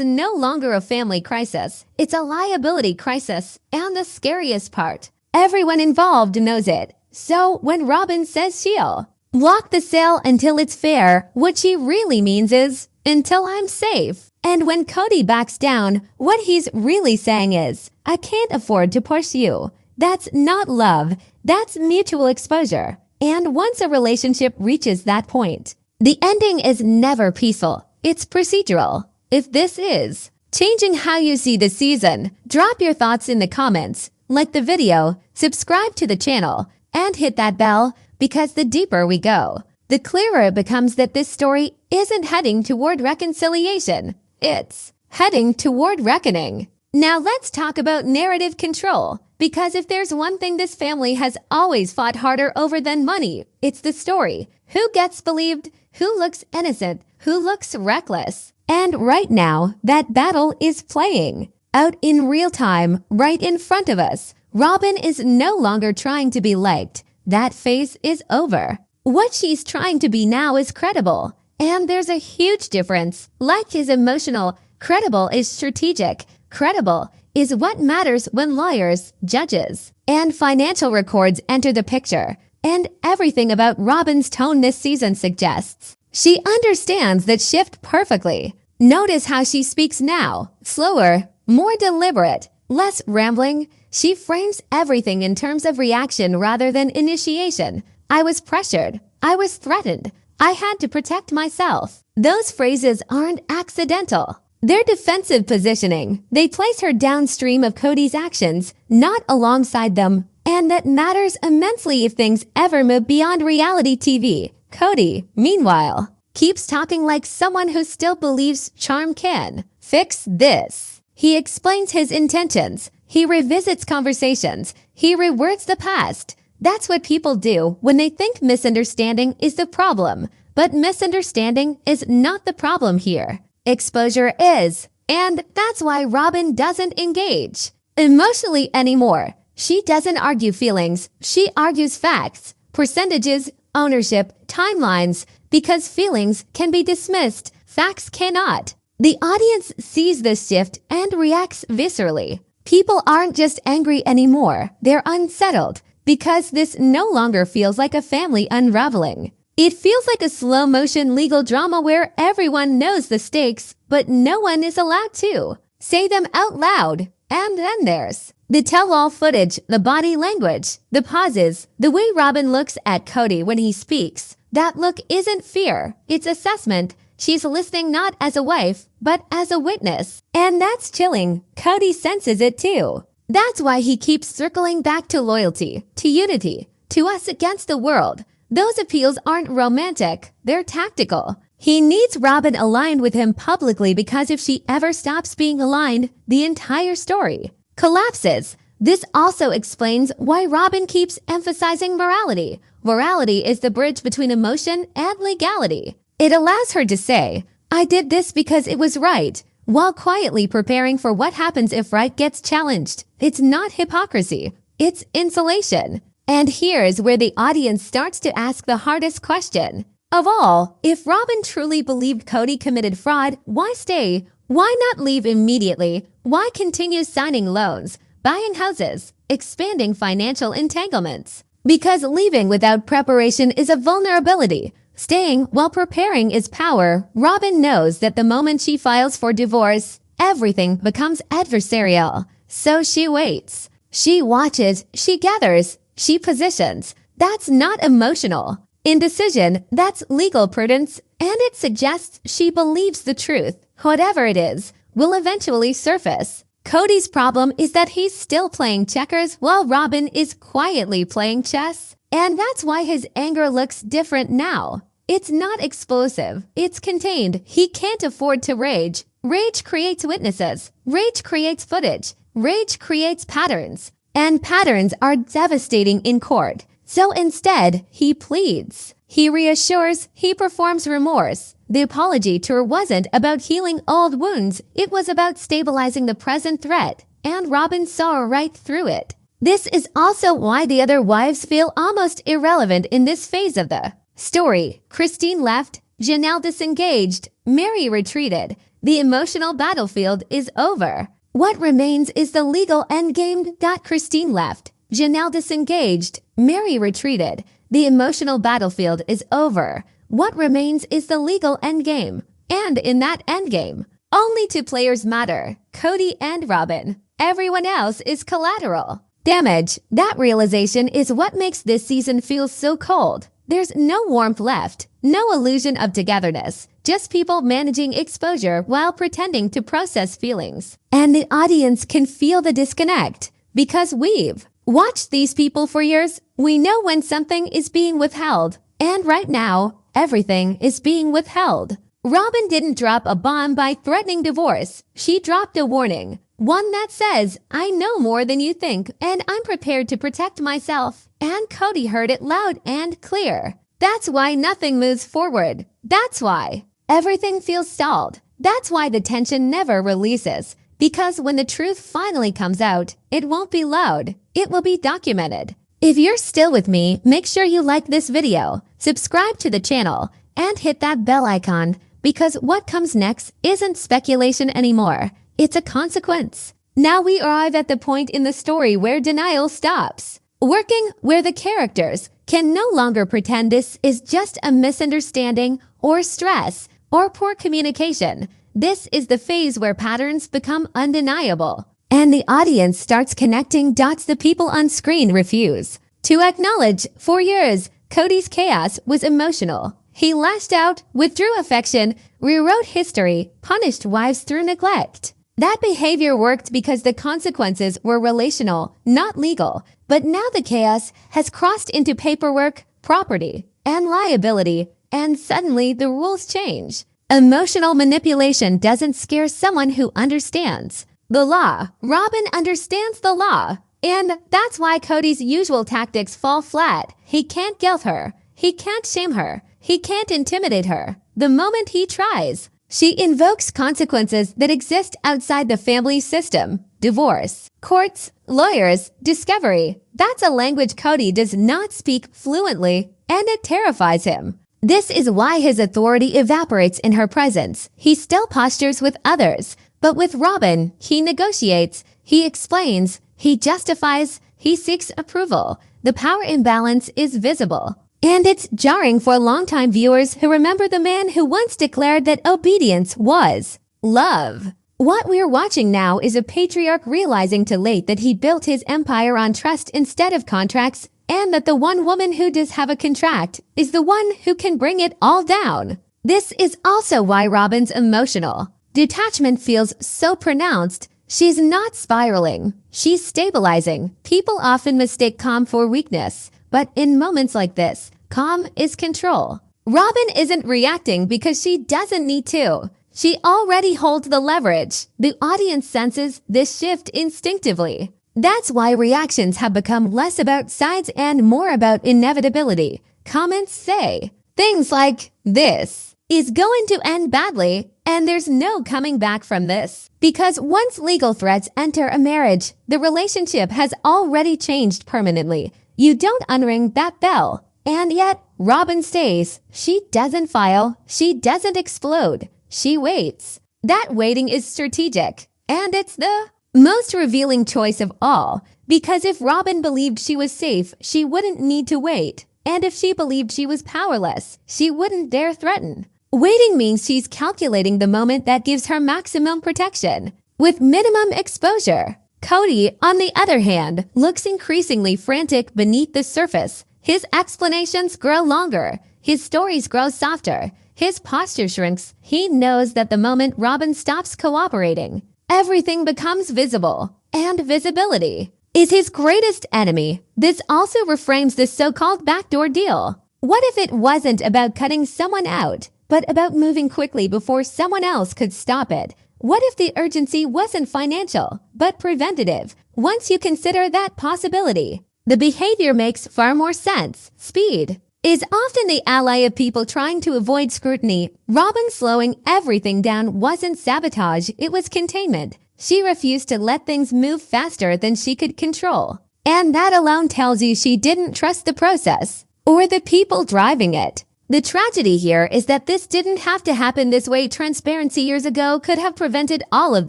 no longer a family crisis. It's a liability crisis. And the scariest part, everyone involved knows it. So when Robyn says she'll block the sale until it's fair, what she really means is, until I'm safe. And when Cody backs down, what he's really saying is, I can't afford to push you. That's not love. That's mutual exposure. And once a relationship reaches that point, the ending is never peaceful. It's procedural. If this is changing how you see the season, drop your thoughts in the comments, like the video, subscribe to the channel, and hit that bell, because the deeper we go, the clearer it becomes that this story isn't heading toward reconciliation. It's heading toward reckoning. Now let's talk about narrative control, because if there's one thing this family has always fought harder over than money, it's the story. Who gets believed? Who looks innocent? Who looks reckless? And right now, that battle is playing out in real time, right in front of us. Robyn is no longer trying to be liked. That phase is over. What she's trying to be now is credible. And there's a huge difference. Like is emotional, credible is strategic. Credible is what matters when lawyers, judges, and financial records enter the picture. And everything about Robyn's tone this season suggests she understands that shift perfectly. Notice how she speaks now. Slower, more deliberate, less rambling. She frames everything in terms of reaction rather than initiation. I was pressured. I was threatened. I had to protect myself. Those phrases aren't accidental. They're defensive positioning. They place her downstream of Cody's actions, not alongside them. And that matters immensely if things ever move beyond reality TV. Cody, meanwhile, keeps talking like someone who still believes charm can fix this. He explains his intentions. He revisits conversations. He rewords the past. That's what people do when they think misunderstanding is the problem. But misunderstanding is not the problem here. Exposure is. And that's why Robyn doesn't engage emotionally anymore. She doesn't argue feelings. She argues facts, percentages, ownership, timelines, because feelings can be dismissed. Facts cannot. The audience sees this shift and reacts viscerally. People aren't just angry anymore. They're unsettled because this no longer feels like a family unraveling. It feels like a slow-motion legal drama where everyone knows the stakes, but no one is allowed to say them out loud. And then there's the tell-all footage, the body language, the pauses, the way Robyn looks at Cody when he speaks. That look isn't fear, it's assessment. She's listening not as a wife, but as a witness. And that's chilling. Cody senses it too. That's why he keeps circling back to loyalty, to unity, to us against the world. Those appeals aren't romantic, they're tactical. He needs Robyn aligned with him publicly because if she ever stops being aligned, the entire story collapses. This also explains why Robyn keeps emphasizing morality. Morality is the bridge between emotion and legality. It allows her to say, I did this because it was right, while quietly preparing for what happens if right gets challenged. It's not hypocrisy, it's insulation. And here's where the audience starts to ask the hardest question. of all, if Robyn truly believed Cody committed fraud, why stay? Why not leave immediately? Why continue signing loans, buying houses, expanding financial entanglements? Because leaving without preparation is a vulnerability. Staying while preparing is power. Robyn knows that the moment she files for divorce, everything becomes adversarial. So she waits. She watches. She gathers. She positions. That's not emotional indecision. That's legal prudence. And it suggests she believes the truth, whatever it is, will eventually surface. Cody's problem is that he's still playing checkers while Robyn is quietly playing chess. And that's why his anger looks different now. It's not explosive. It's contained. He can't afford to rage. Rage creates witnesses. Rage creates footage. Rage creates patterns. And patterns are devastating in court. So instead, he pleads. He reassures. He performs remorse. The apology tour wasn't about healing old wounds. It was about stabilizing the present threat. And Robyn saw right through it. This is also why the other wives feel almost irrelevant in this phase of the story. Christine left, Janelle disengaged, Mary retreated. The emotional battlefield is over. What remains is the legal endgame. Christine left, Janelle disengaged, Mary retreated. The emotional battlefield is over. What remains is the legal endgame. And in that endgame, only two players matter, Cody and Robyn. Everyone else is collateral. Damage. That realization is what makes this season feel so cold. There's no warmth left, no illusion of togetherness, just people managing exposure while pretending to process feelings. And the audience can feel the disconnect because we've watched these people for years. We know when something is being withheld. And right now, everything is being withheld. Robyn didn't drop a bomb by threatening divorce. She dropped a warning. One that says, I know more than you think, and I'm prepared to protect myself. And Cody heard it loud and clear. That's why nothing moves forward. That's why everything feels stalled. That's why the tension never releases. Because when the truth finally comes out, it won't be loud. It will be documented. If you're still with me, make sure you like this video, subscribe to the channel, and hit that bell icon. Because what comes next isn't speculation anymore. It's a consequence. Now we arrive at the point in the story where denial stops. Working where the characters can no longer pretend this is just a misunderstanding or stress or poor communication. This is the phase where patterns become undeniable. And the audience starts connecting dots the people on screen refuse to acknowledge. For years, Cody's chaos was emotional. He lashed out, withdrew affection, rewrote history, punished wives through neglect. That behavior worked because the consequences were relational, not legal. But now the chaos has crossed into paperwork, property, and liability, and suddenly the rules change. Emotional manipulation doesn't scare someone who understands the law. Robyn understands the law. And that's why Cody's usual tactics fall flat. He can't guilt her. He can't shame her. He can't intimidate her. The moment he tries, she invokes consequences that exist outside the family system. Divorce, courts, lawyers, discovery. That's a language Cody does not speak fluently, and it terrifies him. This is why his authority evaporates in her presence. He still postures with others, but with Robyn, he negotiates, he explains, he justifies, he seeks approval. The power imbalance is visible. And it's jarring for longtime viewers who remember the man who once declared that obedience was love. What we're watching now is a patriarch realizing too late that he built his empire on trust instead of contracts, and that the one woman who does have a contract is the one who can bring it all down. This is also why Robyn's emotional detachment feels so pronounced. She's not spiraling. She's stabilizing. People often mistake calm for weakness. But in moments like this, calm is control. Robyn isn't reacting because she doesn't need to. She already holds the leverage. The audience senses this shift instinctively. That's why reactions have become less about sides and more about inevitability. Comments say things like, "This is going to end badly, and there's no coming back from this." Because once legal threats enter a marriage, the relationship has already changed permanently. You don't unring that bell. And yet, Robyn stays. She doesn't file. She doesn't explode. She waits. That waiting is strategic. And it's the most revealing choice of all. Because if Robyn believed she was safe, she wouldn't need to wait. And if she believed she was powerless, she wouldn't dare threaten. Waiting means she's calculating the moment that gives her maximum protection, with minimum exposure. Cody, on the other hand, looks increasingly frantic beneath the surface. His explanations grow longer. His stories grow softer. His posture shrinks. He knows that the moment Robyn stops cooperating, everything becomes visible. And visibility is his greatest enemy. This also reframes the so-called backdoor deal. What if it wasn't about cutting someone out, but about moving quickly before someone else could stop it? What if the urgency wasn't financial, but preventative? Once you consider that possibility, the behavior makes far more sense. Speed is often the ally of people trying to avoid scrutiny. Robyn slowing everything down wasn't sabotage, it was containment. She refused to let things move faster than she could control. And that alone tells you she didn't trust the process or the people driving it. The tragedy here is that this didn't have to happen this way. Transparency years ago could have prevented all of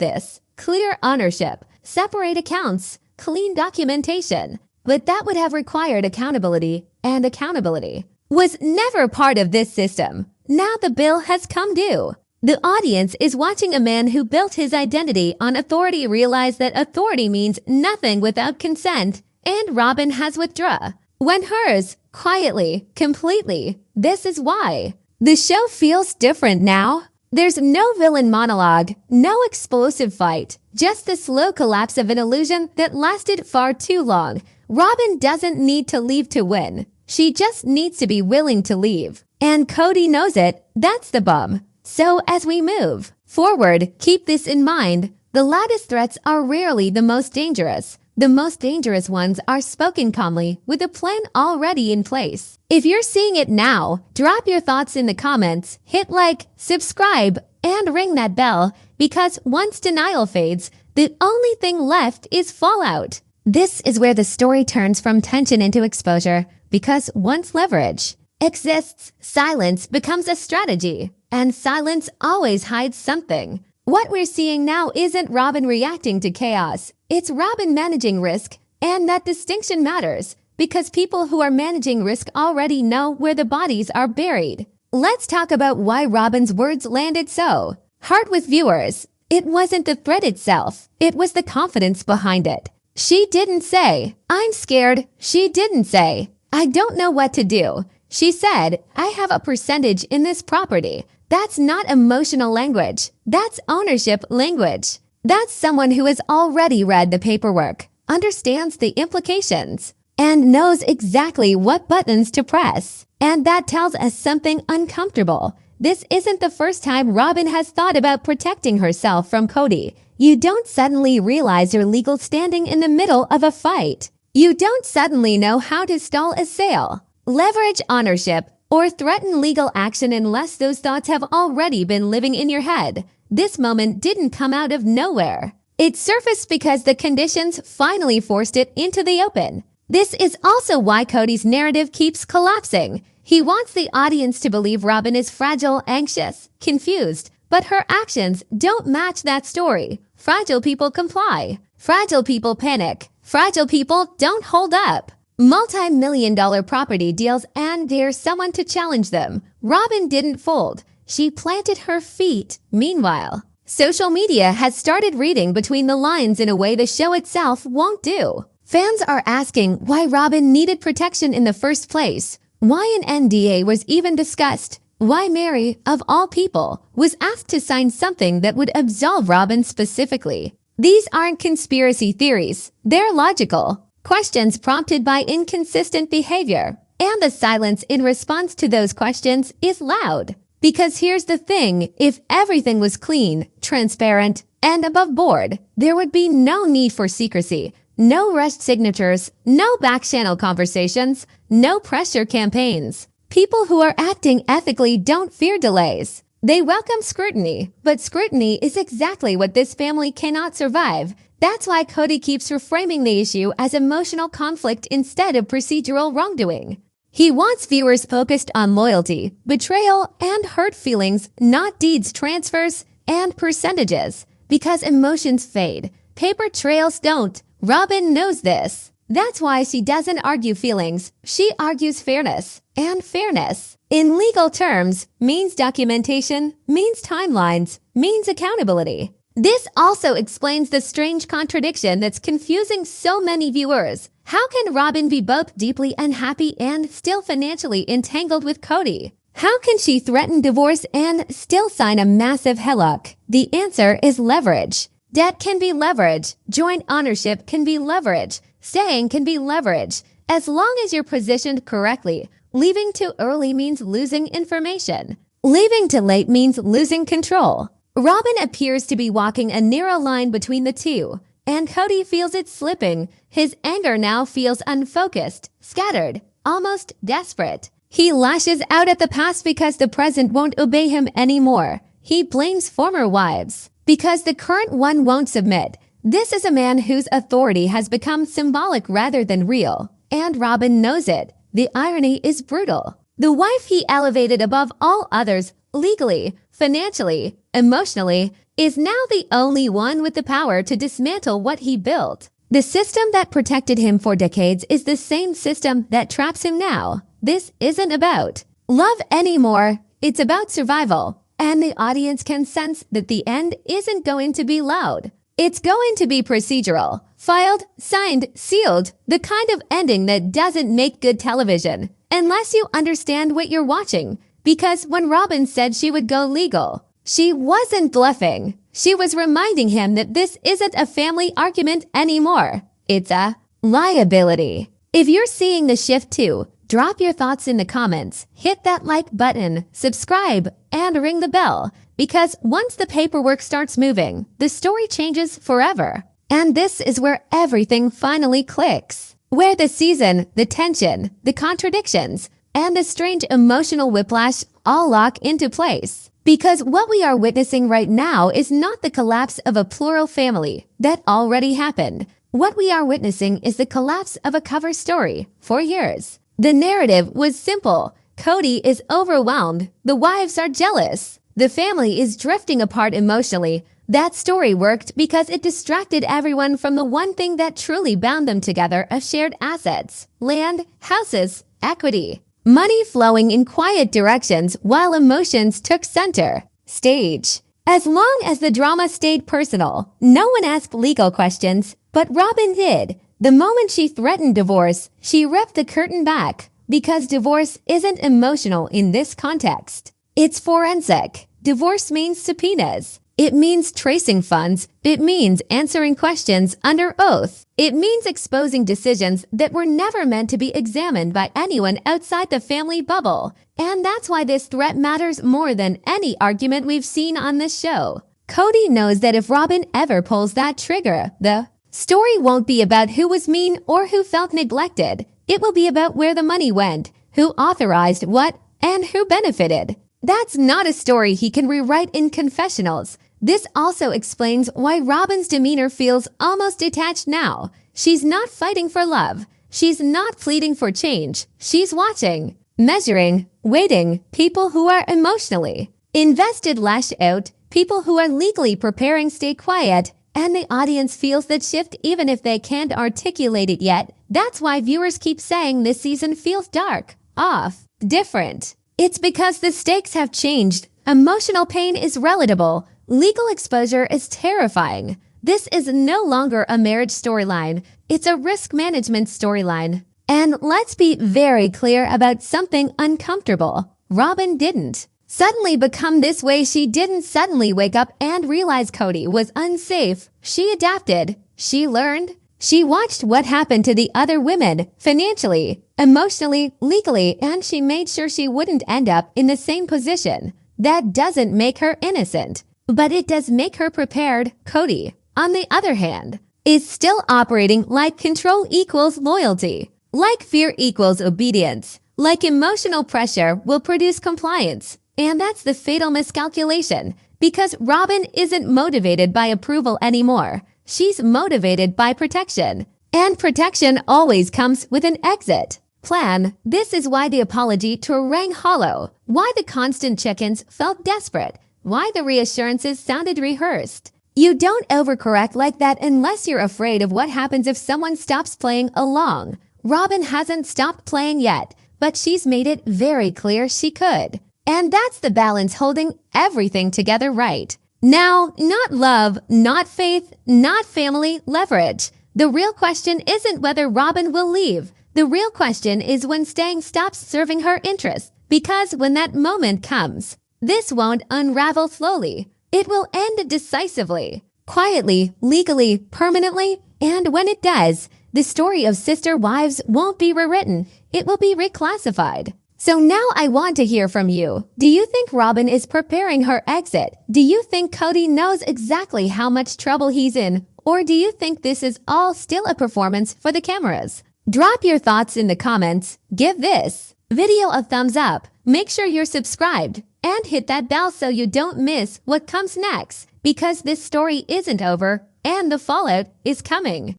this. Clear ownership, separate accounts, clean documentation. But that would have required accountability, and accountability was never part of this system. Now the bill has come due. The audience is watching a man who built his identity on authority realize that authority means nothing without consent, and Robyn has withdrawn. When hers, quietly, completely. This is why the show feels different now. There's no villain monologue, no explosive fight, just the slow collapse of an illusion that lasted far too long. Robyn doesn't need to leave to win. She just needs to be willing to leave. And Cody knows it. That's the bum. So as we move forward, keep this in mind. The loudest threats are rarely the most dangerous. The most dangerous ones are spoken calmly with a plan already in place. If you're seeing it now, drop your thoughts in the comments, hit like, subscribe, and ring that bell, because once denial fades, the only thing left is fallout. This is where the story turns from tension into exposure, because once leverage exists, silence becomes a strategy, and silence always hides something. What we're seeing now isn't Robyn reacting to chaos. It's Robyn managing risk, and that distinction matters because people who are managing risk already know where the bodies are buried. Let's talk about why Robyn's words landed so hard with viewers. It wasn't the threat itself. It was the confidence behind it. She didn't say, "I'm scared." She didn't say, "I don't know what to do." She said, "I have a percentage in this property." That's not emotional language. That's ownership language. That's someone who has already read the paperwork, understands the implications, and knows exactly what buttons to press. And that tells us something uncomfortable. This isn't the first time Robyn has thought about protecting herself from Cody. You don't suddenly realize your legal standing in the middle of a fight. You don't suddenly know how to stall a sale, leverage ownership, or threaten legal action unless those thoughts have already been living in your head. This moment didn't come out of nowhere. It surfaced because the conditions finally forced it into the open. This is also why Cody's narrative keeps collapsing. He wants the audience to believe Robyn is fragile, anxious, confused, but her actions don't match that story. Fragile people comply. Fragile people panic. Fragile people don't hold up. Multi-million-dollar property deals and there's someone to challenge them. Robyn didn't fold. She planted her feet. Meanwhile, social media has started reading between the lines in a way the show itself won't do. Fans are asking why Robyn needed protection in the first place, why an NDA was even discussed, why Mary, of all people, was asked to sign something that would absolve Robyn specifically. These aren't conspiracy theories. They're logical. Questions prompted by inconsistent behavior, and the silence in response to those questions is loud. Because here's the thing, if everything was clean, transparent, and above board, there would be no need for secrecy, no rushed signatures, no back-channel conversations, no pressure campaigns. People who are acting ethically don't fear delays. They welcome scrutiny, but scrutiny is exactly what this family cannot survive. That's why Cody keeps reframing the issue as emotional conflict instead of procedural wrongdoing. He wants viewers focused on loyalty, betrayal, and hurt feelings, not deeds transfers and percentages. Because emotions fade, paper trails don't. Robyn knows this. That's why she doesn't argue feelings. She argues fairness. And fairness, in legal terms, means documentation, means timelines, means accountability. This also explains the strange contradiction that's confusing so many viewers. How can Robyn be both deeply unhappy and still financially entangled with Cody? How can she threaten divorce and still sign a massive HELOC? The answer is leverage. Debt can be leverage. Joint ownership can be leverage. Staying can be leverage. As long as you're positioned correctly, leaving too early means losing information. Leaving too late means losing control. Robyn appears to be walking a narrow line between the two, and Cody feels it slipping. His anger now feels unfocused, scattered, almost desperate. He lashes out at the past because the present won't obey him anymore. He blames former wives because the current one won't submit. This is a man whose authority has become symbolic rather than real, and Robyn knows it. The irony is brutal. The wife he elevated above all others, legally, financially, emotionally, is now the only one with the power to dismantle what he built. The system that protected him for decades is the same system that traps him now. This isn't about love anymore. It's about survival. And the audience can sense that the end isn't going to be loud. It's going to be procedural. Filed, signed, sealed. The kind of ending that doesn't make good television. Unless you understand what you're watching. Because when Robyn said she would go legal, she wasn't bluffing. She was reminding him that this isn't a family argument anymore. It's a liability. If you're seeing the shift too, drop your thoughts in the comments, hit that like button, subscribe, and ring the bell. Because once the paperwork starts moving, the story changes forever. And this is where everything finally clicks. Where the season, the tension, the contradictions, and the strange emotional whiplash all lock into place. Because what we are witnessing right now is not the collapse of a plural family that already happened. What we are witnessing is the collapse of a cover story for years. The narrative was simple. Cody is overwhelmed. The wives are jealous. The family is drifting apart emotionally. That story worked because it distracted everyone from the one thing that truly bound them together of shared assets, land, houses, equity. Money flowing in quiet directions while emotions took center stage. As long as the drama stayed personal, no one asked legal questions, but Robyn did. The moment she threatened divorce, she ripped the curtain back because divorce isn't emotional in this context. It's forensic. Divorce means subpoenas. It means tracing funds. It means answering questions under oath. It means exposing decisions that were never meant to be examined by anyone outside the family bubble. And that's why this threat matters more than any argument we've seen on this show. Cody knows that if Robyn ever pulls that trigger, the story won't be about who was mean or who felt neglected. It will be about where the money went, who authorized what, and who benefited. That's not a story he can rewrite in confessionals. This also explains why Robyn's demeanor feels almost detached now. She's not fighting for love. She's not pleading for change. She's watching, measuring, waiting. People who are emotionally invested lash out. People who are legally preparing stay quiet. And the audience feels that shift even if they can't articulate it yet. That's why viewers keep saying this season feels dark, off, different. It's because the stakes have changed. Emotional pain is relatable. Legal exposure is terrifying. This is no longer a marriage storyline. It's a risk management storyline. And let's be very clear about something uncomfortable. Robyn didn't suddenly become this way. She didn't suddenly wake up and realize Cody was unsafe. She adapted. She learned. She watched what happened to the other women, financially, emotionally, legally, and she made sure she wouldn't end up in the same position. That doesn't make her innocent, but it does make her prepared. Cody, on the other hand, is still operating like control equals loyalty, like fear equals obedience, like emotional pressure will produce compliance. And that's the fatal miscalculation, because Robyn isn't motivated by approval anymore. She's motivated by protection. And protection always comes with an exit. plan. This is why the apology rang hollow, why the constant check-ins felt desperate, why the reassurances sounded rehearsed. You don't overcorrect like that unless you're afraid of what happens if someone stops playing along. Robyn hasn't stopped playing yet, but she's made it very clear she could. And that's the balance holding everything together right. Now, not love, not faith, not family, leverage. The real question isn't whether Robyn will leave. The real question is when staying stops serving her interests. Because when that moment comes, this won't unravel slowly. It will end decisively, quietly, legally, permanently, and when it does, the story of sister wives won't be rewritten. It will be reclassified. So now I want to hear from you. Do you think Robyn is preparing her exit? Do you think Cody knows exactly how much trouble he's in? Or do you think this is all still a performance for the cameras? Drop your thoughts in the comments. Give this video a thumbs up. Make sure you're subscribed and hit that bell so you don't miss what comes next, because this story isn't over and the fallout is coming.